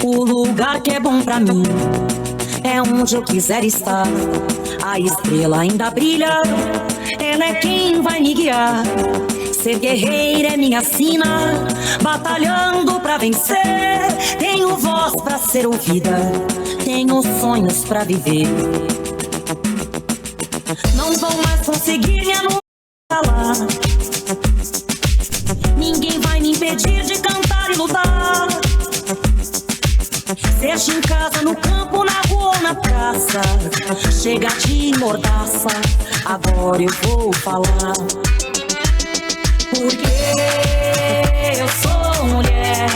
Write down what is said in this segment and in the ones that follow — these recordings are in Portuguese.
O lugar que é bom pra mim é onde eu quiser estar. A estrela ainda brilha, ela é quem vai me guiar. Ser guerreira é minha sina, batalhando pra vencer. Tenho voz pra ser ouvida, tenho sonhos pra viver. Não vão mais conseguir me anular. Ninguém vai me impedir de cantar e lutar. Seja em casa, no campo, na rua ou na praça, chega de mordaça, agora eu vou falar. Porque eu sou mulher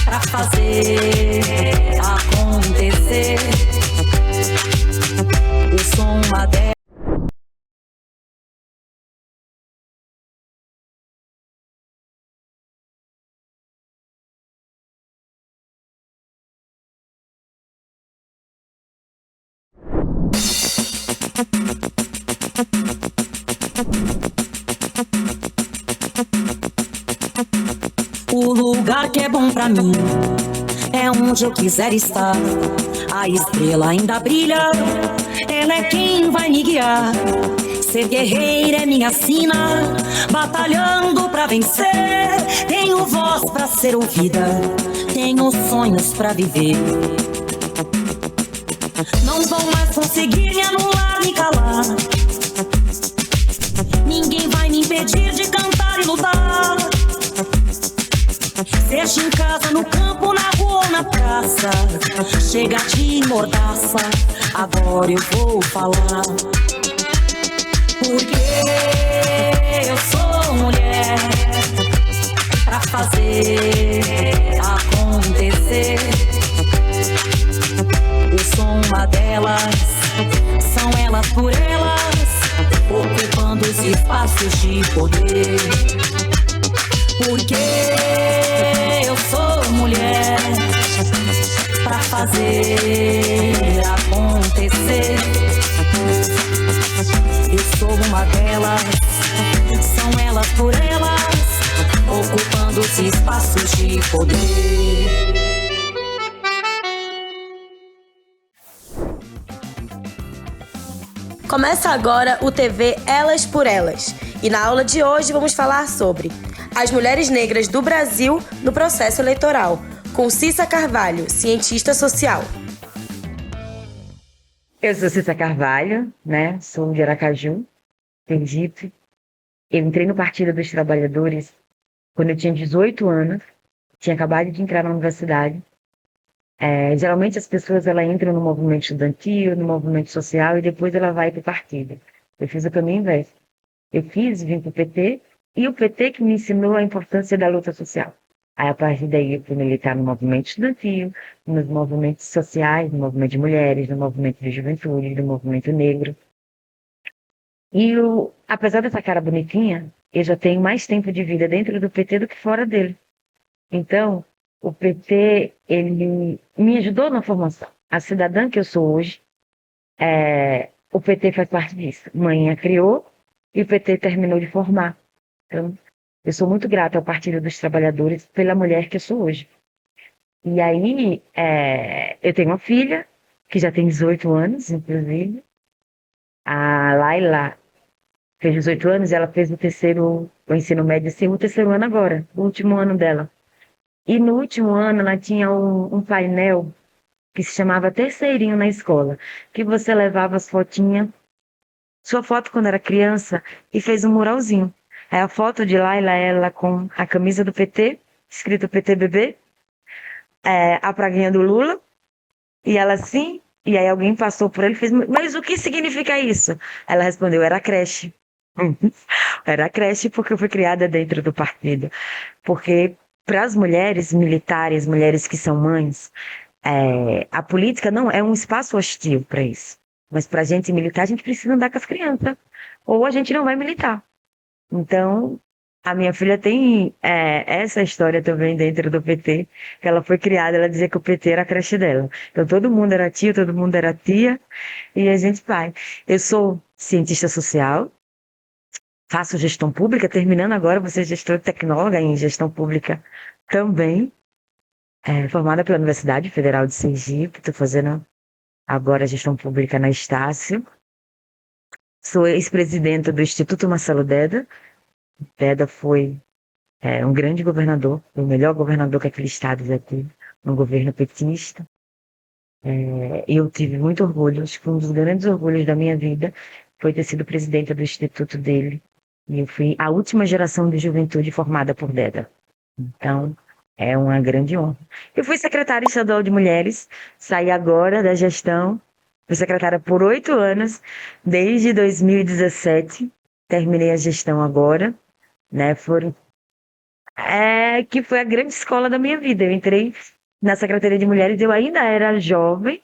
pra fazer acontecer. Eu sou uma delas. O lugar que é bom pra mim é onde eu quiser estar. A estrela ainda brilha, ela é quem vai me guiar. Ser guerreira é minha sina, batalhando pra vencer. Tenho voz pra ser ouvida, tenho sonhos pra viver. Não vão mais conseguir me anular, me calar. Ninguém vai me impedir de cantar e lutar. Seja em casa, no campo, na rua ou na praça, chega de mordaça, agora eu vou falar. Porque eu sou mulher pra fazer acontecer. Eu sou uma delas, são elas por elas, ocupando os espaços de poder. Porque eu sou mulher pra fazer acontecer. Eu sou uma delas, são elas por elas, ocupando os espaços de poder. Começa agora o TV Elas por Elas. E na aula de hoje vamos falar sobre as mulheres negras do Brasil no processo eleitoral, com Cissa Carvalho, cientista social. Eu sou Cissa Carvalho, sou de Aracaju, Sergipe. Eu entrei no Partido dos Trabalhadores quando eu tinha 18 anos, tinha acabado de entrar na universidade. Geralmente as pessoas entram no movimento estudantil, no movimento social e depois ela vai para o partido. Eu fiz o caminho inverso. Vim para o PT, e o PT que me ensinou a importância da luta social. Aí, a partir daí, eu fui militar no movimento estudantil, nos movimentos sociais, no movimento de mulheres, no movimento de juventude, no movimento negro. E, apesar dessa cara bonitinha, eu já tenho mais tempo de vida dentro do PT do que fora dele. Então, o PT, ele me ajudou na formação. A cidadã que eu sou hoje, o PT faz parte disso. Manhã criou e o PT terminou de formar. Então, eu sou muito grata ao Partido dos Trabalhadores pela mulher que eu sou hoje. E aí, eu tenho uma filha, que já tem 18 anos, inclusive. A Laila fez 18 anos e ela fez o ensino médio, assim, o terceiro ano agora, o último ano dela. E no último ano, ela tinha um painel que se chamava Terceirinho na escola, que você levava as fotinhas, sua foto quando era criança, e fez um muralzinho. Aí a foto de Laila, ela com a camisa do PT, escrito PTBB, a praguinha do Lula, e ela assim, e aí alguém passou por ele e fez, mas o que significa isso? Ela respondeu, era creche. Era creche porque eu fui criada dentro do partido. Porque para as mulheres militares, mulheres que são mães, a política não é um espaço hostil para isso. Mas para a gente militar, a gente precisa andar com as crianças. Ou a gente não vai militar. Então, a minha filha tem essa história também dentro do PT, que ela foi criada, ela dizia que o PT era a creche dela. Então, todo mundo era tio, todo mundo era tia, e a gente vai. Eu sou cientista social, faço gestão pública, terminando agora, vou ser gestora tecnóloga em gestão pública também, formada pela Universidade Federal de Sergipe, estou fazendo agora gestão pública na Estácio. Sou ex-presidenta do Instituto Marcelo Deda. Deda foi um grande governador, o melhor governador que aquele estado já teve, um governo petista. Eu tive muito orgulho, acho que um dos grandes orgulhos da minha vida foi ter sido presidenta do instituto dele. E eu fui a última geração de juventude formada por Deda. Então, é uma grande honra. Eu fui secretária estadual de mulheres, saí agora da gestão, fui secretária por 8 anos, desde 2017, terminei a gestão agora, né? Que foi a grande escola da minha vida. Eu entrei na Secretaria de Mulheres, eu ainda era jovem,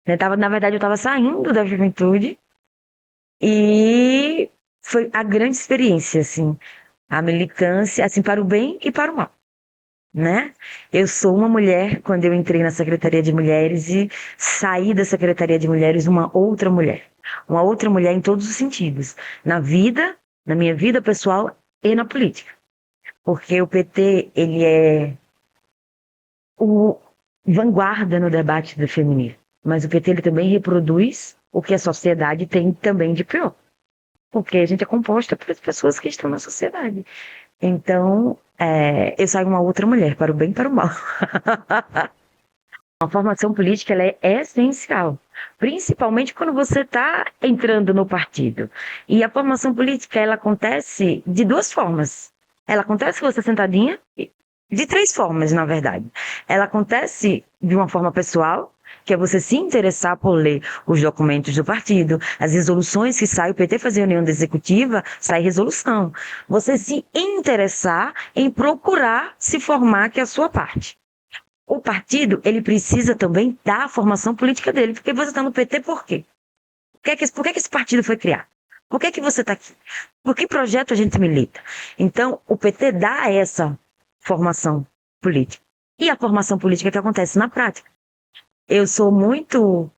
né? Na verdade, eu estava saindo da juventude, e foi a grande experiência, assim, a militância, assim, para o bem e para o mal, né? Eu sou uma mulher quando eu entrei na Secretaria de Mulheres e saí da Secretaria de Mulheres uma outra mulher em todos os sentidos, na vida, na minha vida pessoal e na política, porque o PT, ele é o vanguarda no debate do feminismo, mas o PT ele também reproduz o que a sociedade tem também de pior, porque a gente é composta por pessoas que estão na sociedade. Então, eu saio uma outra mulher, para o bem e para o mal. A formação política ela é essencial, principalmente quando você está entrando no partido. E a formação política ela acontece de 2 formas. Ela acontece você sentadinha, de 3 formas, na verdade. Ela acontece de uma forma pessoal, que é você se interessar por ler os documentos do partido, as resoluções que saem, o PT faz reunião da executiva, sai resolução. Você se interessar em procurar se formar, que é a sua parte. O partido, ele precisa também dar a formação política dele, porque você está no PT por quê? Por que esse partido foi criado? Por que você está aqui? Por que projeto a gente milita? Então, o PT dá essa formação política. E a formação política que acontece na prática. Eu sou muito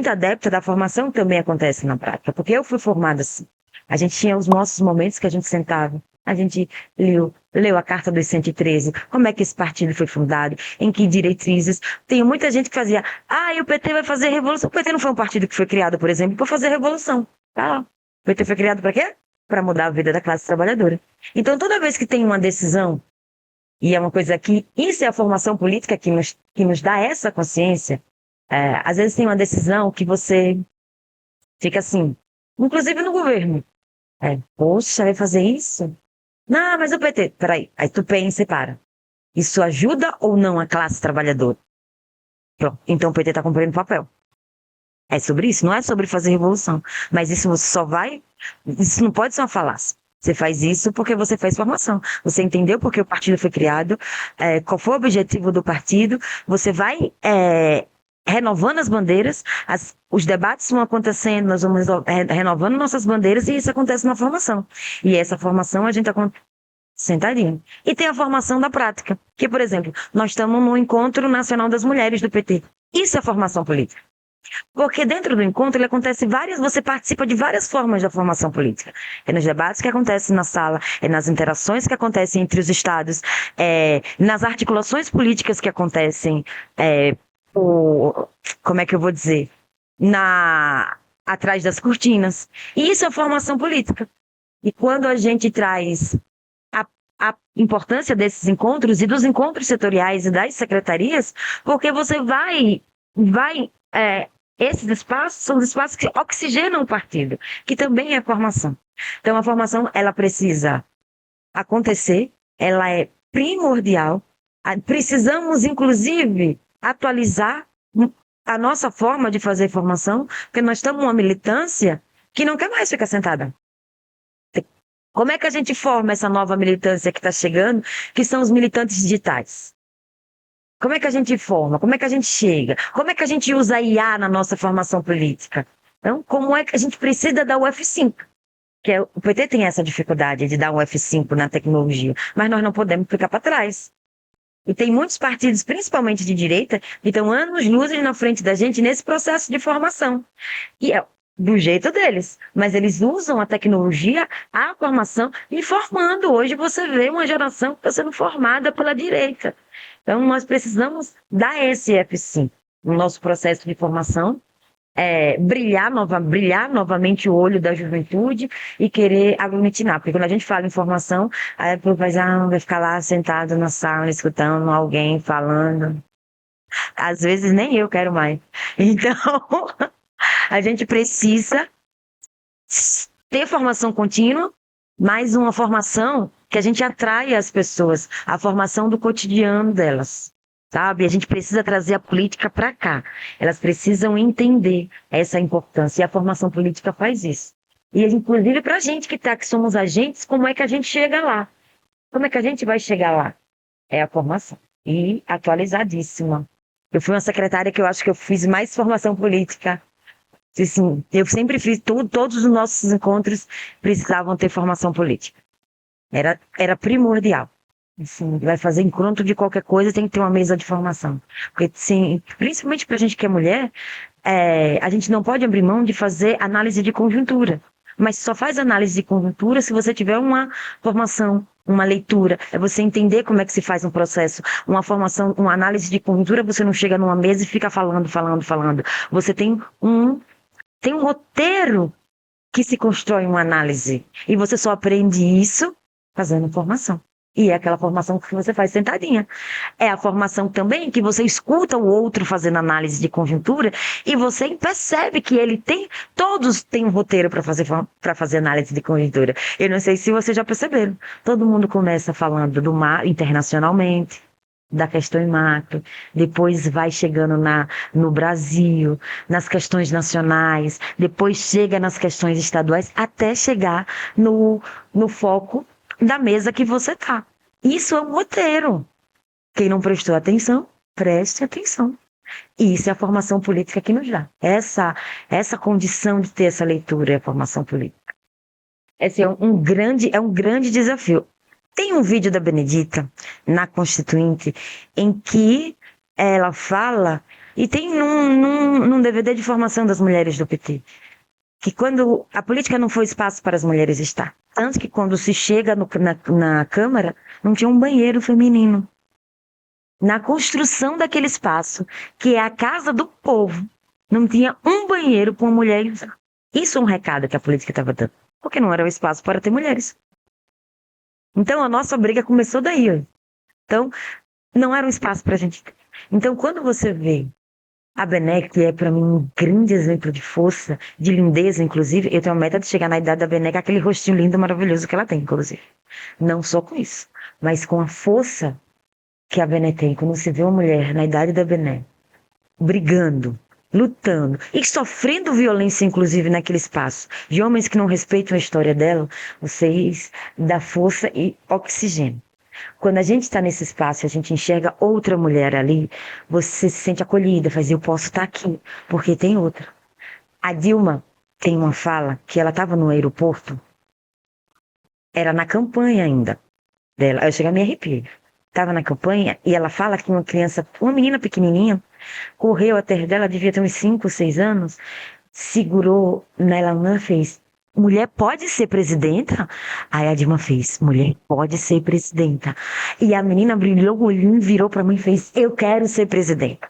adepta da formação que também acontece na prática, porque eu fui formada assim. A gente tinha os nossos momentos que a gente sentava, a gente leu a Carta dos 113, como é que esse partido foi fundado, em que diretrizes. Tem muita gente que fazia, e o PT vai fazer revolução. O PT não foi um partido que foi criado, por exemplo, para fazer revolução. Tá lá. O PT foi criado para quê? Para mudar a vida da classe trabalhadora. Então, toda vez que tem uma decisão, e é uma coisa que, isso é a formação política que nos dá essa consciência, às vezes tem uma decisão que você fica assim, inclusive no governo. Poxa, vai fazer isso? Não, mas o PT, peraí, aí tu pensa e para. Isso ajuda ou não a classe trabalhadora? Pronto, então o PT está cumprindo papel. É sobre isso, não é sobre fazer revolução. Mas isso isso não pode ser uma falácia. Você faz isso porque você faz formação. Você entendeu porque o partido foi criado, qual foi o objetivo do partido, você vai renovando as bandeiras, os debates vão acontecendo, nós vamos renovando nossas bandeiras e isso acontece na formação. E essa formação a gente sentadinho. E tem a formação da prática, que, por exemplo, nós estamos no Encontro Nacional das Mulheres do PT. Isso é formação política. Porque dentro do encontro você participa de várias formas da formação política. É nos debates que acontecem na sala, é nas interações que acontecem entre os estados, nas articulações políticas que acontecem, como é que eu vou dizer, atrás das cortinas. E isso é formação política. E quando a gente traz a importância desses encontros e dos encontros setoriais e das secretarias, porque você esses espaços são os espaços que oxigenam o partido, que também é formação. Então, a formação, ela precisa acontecer, ela é primordial. Precisamos, inclusive, atualizar a nossa forma de fazer formação, porque nós estamos numa militância que não quer mais ficar sentada. Como é que a gente forma essa nova militância que está chegando, que são os militantes digitais? Como é que a gente forma? Como é que a gente chega? Como é que a gente usa a IA na nossa formação política? Então, como é que a gente precisa da UF5? O PT tem essa dificuldade de dar um F5 na tecnologia, mas nós não podemos ficar para trás. E tem muitos partidos, principalmente de direita, que estão anos-luz na frente da gente nesse processo de formação. E do jeito deles, mas eles usam a tecnologia, a formação, informando. Hoje você vê uma geração que está sendo formada pela direita. Então, nós precisamos dar esse F5 no nosso processo de formação, brilhar novamente o olho da juventude e querer aglutinar. Porque quando a gente fala em formação, aí vai ficar lá sentado na sala, escutando alguém falando. Às vezes nem eu quero mais. Então, a gente precisa ter formação contínua, mas uma formação que a gente atrai as pessoas, a formação do cotidiano delas, sabe? A gente precisa trazer a política para cá. Elas precisam entender essa importância, e a formação política faz isso. E, inclusive, para a gente que somos agentes, como é que a gente chega lá? Como é que a gente vai chegar lá? É a formação. E atualizadíssima. Eu fui uma secretária que eu acho que eu fiz mais formação política. Assim, eu sempre fiz todos os nossos encontros precisavam ter formação política. Era primordial. Assim, vai fazer encontro de qualquer coisa, tem que ter uma mesa de formação. Porque, sim, principalmente para a gente que é mulher, a gente não pode abrir mão de fazer análise de conjuntura. Mas só faz análise de conjuntura se você tiver uma formação, uma leitura. É você entender como é que se faz um processo. Uma formação, uma análise de conjuntura, você não chega numa mesa e fica falando. Você tem um roteiro que se constrói uma análise. E você só aprende isso fazendo formação. E é aquela formação que você faz sentadinha. É a formação também que você escuta o outro fazendo análise de conjuntura e você percebe que todos têm um roteiro para fazer análise de conjuntura. Eu não sei se vocês já perceberam. Todo mundo começa falando do mar internacionalmente, da questão em macro, depois vai chegando no Brasil, nas questões nacionais, depois chega nas questões estaduais, até chegar no foco da mesa que você tá. Isso é um roteiro. Quem não prestou atenção, preste atenção. E isso é a formação política que nos dá. Essa condição de ter essa leitura é a formação política. Esse é um grande desafio. Tem um vídeo da Benedita na Constituinte em que ela fala, e tem num DVD de formação das mulheres do PT, que quando a política não foi espaço para as mulheres estar. Tanto que quando se chega na Câmara, não tinha um banheiro feminino. Na construção daquele espaço, que é a casa do povo, não tinha um banheiro para uma mulher usar. Isso é um recado que a política estava dando. Porque não era o espaço para ter mulheres. Então a nossa briga começou daí. Ó. Então, não era um espaço para a gente ter. Então, quando você vê a Bené, que é para mim um grande exemplo de força, de lindeza, inclusive, eu tenho a meta de chegar na idade da Bené com aquele rostinho lindo, maravilhoso que ela tem, inclusive. Não só com isso, mas com a força que a Bené tem. Quando você vê uma mulher na idade da Bené, brigando, lutando e sofrendo violência, inclusive, naquele espaço, de homens que não respeitam a história dela, vocês dão força e oxigênio. Quando a gente está nesse espaço e a gente enxerga outra mulher ali, você se sente acolhida, faz, eu posso estar aqui, porque tem outra. A Dilma tem uma fala que ela estava no aeroporto, era na campanha ainda dela, eu cheguei a me arrepiar. Estava na campanha e ela fala que uma menina pequenininha, correu até dela, devia ter uns 5, 6 anos, segurou nela, fez: mulher pode ser presidenta? Aí a Dilma fez: mulher pode ser presidenta. E a menina brilhou o olhinho, virou para mim e fez: eu quero ser presidenta.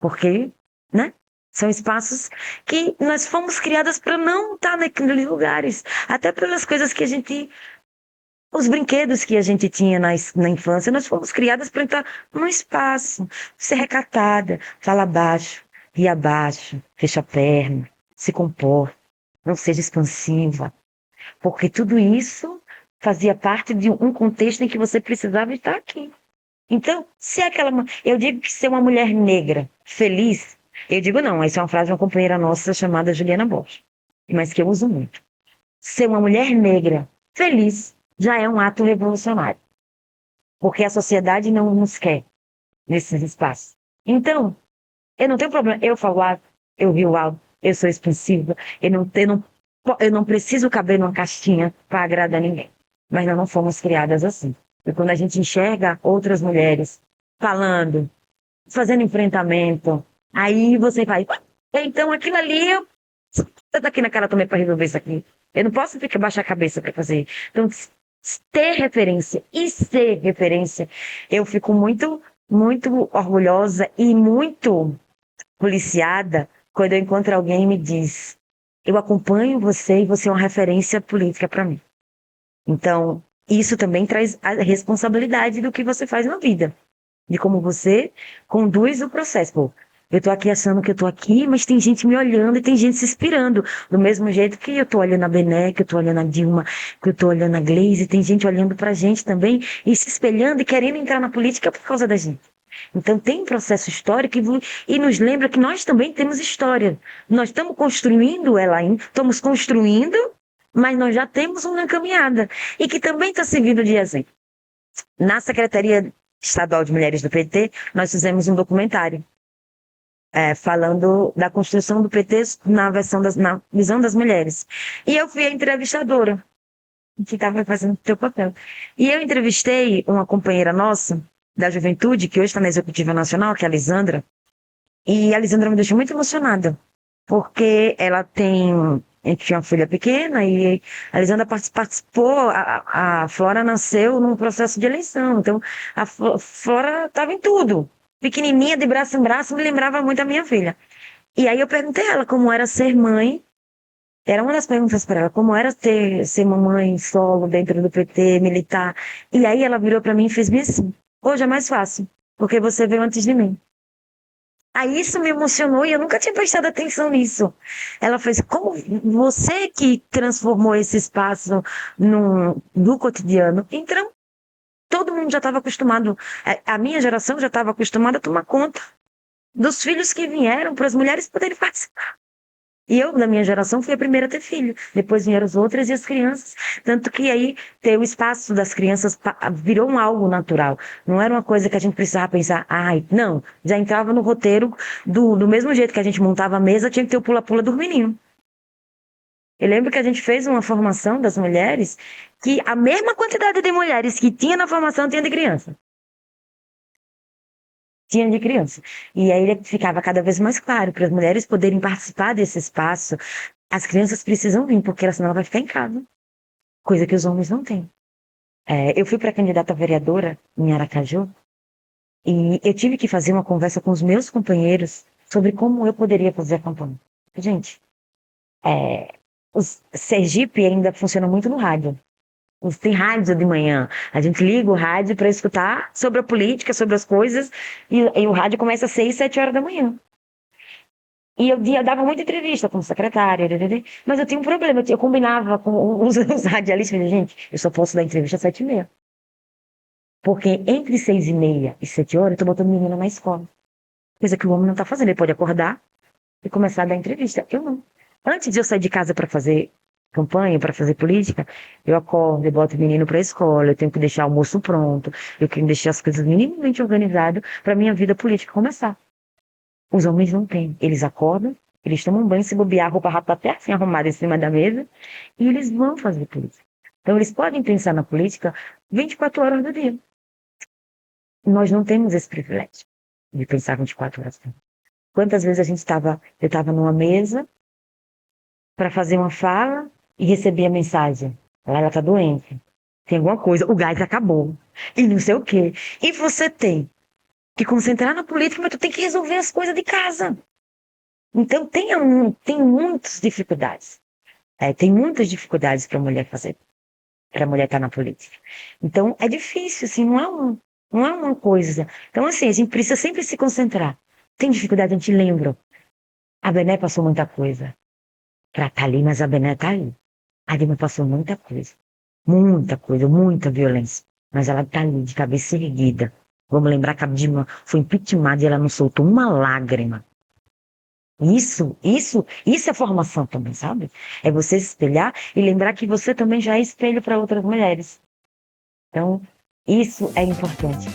Porque, né? São espaços que nós fomos criadas para não estar naqueles lugares. Até pelas coisas que a gente... Os brinquedos que a gente tinha na infância, nós fomos criadas para entrar num espaço, ser recatada, fala baixo, ri abaixo, fecha a perna, se comporta, não seja expansiva. Porque tudo isso fazia parte de um contexto em que você precisava estar aqui. Então, eu digo que ser uma mulher negra, feliz, eu digo não, essa é uma frase de uma companheira nossa chamada Juliana Borges, mas que eu uso muito. Ser uma mulher negra, feliz, já é um ato revolucionário. Porque a sociedade não nos quer nesses espaços. Então, eu não tenho problema. Eu falo alto, eu rio alto, eu sou expansiva, eu não preciso caber numa caixinha para agradar ninguém. Mas nós não fomos criadas assim. E quando a gente enxerga outras mulheres falando, fazendo enfrentamento, aí você vai... Então aquilo ali estar aqui na cara também para resolver isso aqui. Eu não posso ficar baixar a cabeça para fazer. Então, ter referência e ser referência, eu fico muito, muito orgulhosa e muito policiada quando eu encontro alguém e me diz: eu acompanho você e você é uma referência política para mim. Então, isso também traz a responsabilidade do que você faz na vida, de como você conduz o processo. Pô, eu tô aqui achando que eu tô aqui, mas tem gente me olhando e tem gente se inspirando. Do mesmo jeito que eu tô olhando a Bené, que eu tô olhando a Dilma, que eu tô olhando a Gleisi, tem gente olhando pra gente também e se espelhando e querendo entrar na política por causa da gente. Então tem um processo histórico e nos lembra que nós também temos história. Nós estamos construindo ela ainda, estamos construindo, mas nós já temos uma caminhada e que também está servindo de exemplo. Na Secretaria Estadual de Mulheres do PT, nós fizemos um documentário falando da construção do PT na visão das mulheres. E eu fui a entrevistadora, que estava fazendo o seu papel. E eu entrevistei uma companheira nossa, da juventude, que hoje está na Executiva Nacional, que é a Lisandra. E a Lisandra me deixou muito emocionada, porque ela tinha uma filha pequena e a Lisandra participou, a Flora nasceu num processo de eleição, então a Flora estava em tudo. Pequenininha, de braço em braço, me lembrava muito a minha filha. E aí eu perguntei a ela como era ser mãe. Era uma das perguntas para ela, como era ser mamãe solo dentro do PT, militar. E aí ela virou para mim e fez bem assim: hoje é mais fácil, porque você veio antes de mim. Aí isso me emocionou e eu nunca tinha prestado atenção nisso. Ela fez: como você que transformou esse espaço no cotidiano. Então, todo mundo já estava acostumado, a minha geração já estava acostumada a tomar conta dos filhos que vieram para as mulheres poderem participar. E eu, na minha geração, fui a primeira a ter filho. Depois vieram as outras e as crianças. Tanto que aí, ter o espaço das crianças virou algo natural. Não era uma coisa que a gente precisava pensar: ai, não. Já entrava no roteiro do mesmo jeito que a gente montava a mesa, tinha que ter o pula-pula do menino. Eu lembro que a gente fez uma formação das mulheres que a mesma quantidade de mulheres que tinha na formação tinha de criança. Tinha de criança. E aí ficava cada vez mais claro, para as mulheres poderem participar desse espaço, as crianças precisam vir, porque senão ela vai ficar em casa. Coisa que os homens não têm. Eu fui para candidata a vereadora em Aracaju e eu tive que fazer uma conversa com os meus companheiros sobre como eu poderia fazer a campanha. Gente, o Sergipe ainda funciona muito no rádio. Tem rádio de manhã. A gente liga o rádio para escutar sobre a política, sobre as coisas, e o rádio começa às 6, 7 horas da manhã. E eu dava muita entrevista como secretária, mas eu tinha um problema. Eu combinava com os radialistas: gente, eu só posso dar entrevista às 7h30. Porque entre 6h30 e 7 horas eu tô botando menina na escola. Coisa que o homem não tá fazendo. Ele pode acordar e começar a dar entrevista. Eu não. Antes de eu sair de casa para fazer campanha, para fazer política, eu acordo, eu boto o menino para a escola, eu tenho que deixar o almoço pronto, eu tenho que deixar as coisas minimamente organizadas para minha vida política começar. Os homens não têm. Eles acordam, eles tomam banho, se bobear, a roupa rápida até assim arrumada em cima da mesa, e eles vão fazer política. Então eles podem pensar na política 24 horas do dia. Nós não temos esse privilégio de pensar 24 horas do dia. Quantas vezes eu estava numa mesa para fazer uma fala e recebi a mensagem: ela tá doente, tem alguma coisa, o gás acabou, e não sei o quê. E você tem que concentrar na política, mas tu tem que resolver as coisas de casa. Então tem muitas dificuldades. Tem muitas dificuldades para a mulher fazer, para a mulher estar na política. Então é difícil, assim, não é uma coisa. Então, assim, a gente precisa sempre se concentrar. Tem dificuldade, a gente lembra. A Bené passou muita coisa para estar ali, mas a Bené tá ali. A Dilma passou muita coisa, muita violência. Mas ela tá ali, de cabeça erguida. Vamos lembrar que a Dilma foi impeachmentada e ela não soltou uma lágrima. Isso é formação também, sabe? É você se espelhar e lembrar que você também já é espelho para outras mulheres. Então, isso é importante.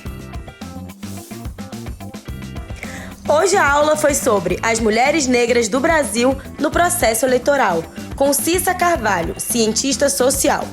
Hoje a aula foi sobre as mulheres negras do Brasil no processo eleitoral, com Cissa Carvalho, cientista social.